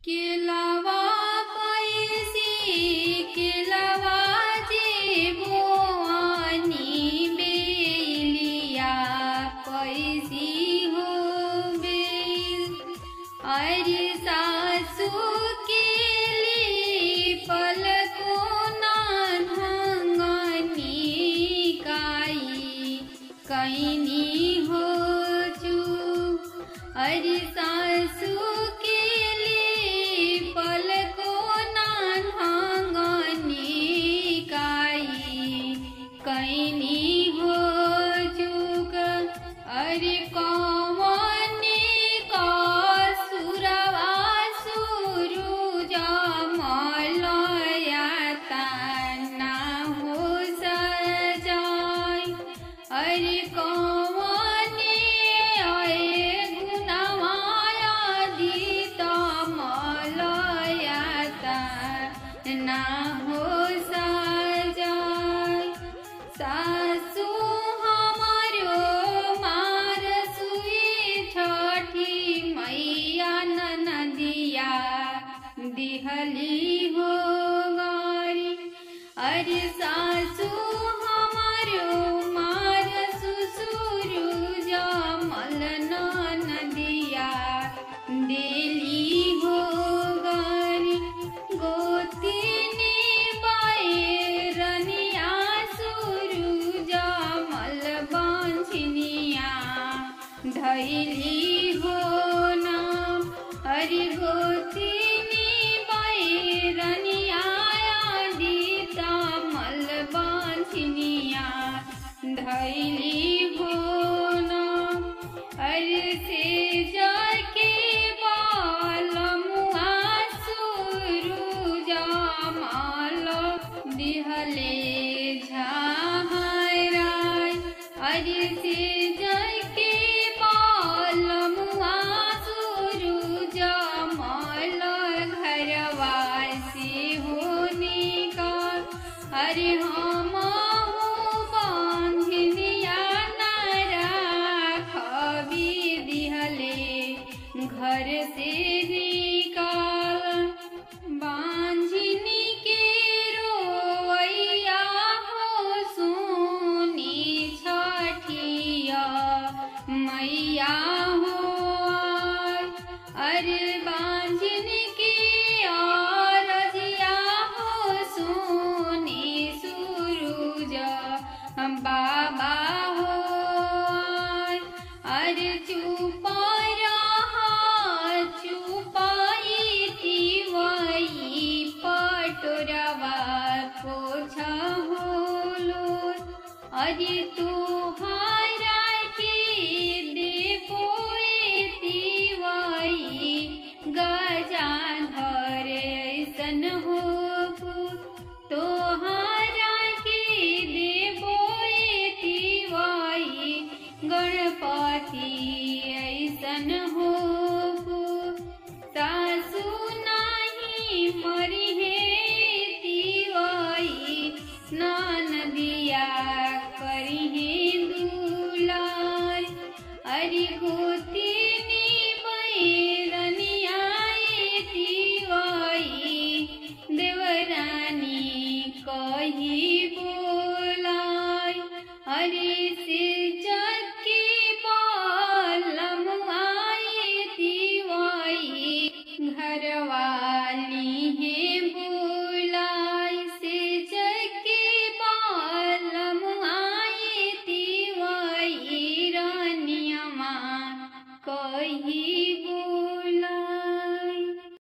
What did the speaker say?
केलावा पैसी केलावा जेबो आनी बेलिया पैसी हो बेल। अरे सासू केली पलको ना ढंगनी काई कैनी हो चुप। अरे सासू कैनी हो चुक। अरे कौने का सुरवा सुरुजा मलया तना हो सजाय। अरे कौने आए गुनवाया दीत मलया तना हो सासू हमारो मार सुई छठी मैया नदिया दिहली हो गारी। अरे सासू हमारो मार सुसुरु जमल नदिया दिली हो गारी। गोतिनी बायरनिया धैली हो नाम। हरि गोतिनी बैरनिया दीता मल बांझनिया धैली हो नाम। अरे से जाके बालमुआ सुरुजा माल दिहले झाहराय। अरे से जाके अरे हम बांझनिया नारा खबी दिहले घर से निकाल। बांझनी के रोइया हो सुनी छठिया मैया हो। अरे बांझनी की बाबा हो। अरे चुपा रहा चुपाई वही पटोरवा पोछा होलो। अरे तुहारा के देवो वही गजा धरे ऐसन हो तोहारा गणपति ऐसन हो। सासू नाही मरी है तिवाई नदिया करी है दुलार। अरे गोतिनी बैरनिया तिवाई देवरानी कही बोलाय। अरे से घरवाली है बुलाई से जगे बालम आए तिवाई रानिया माँ कही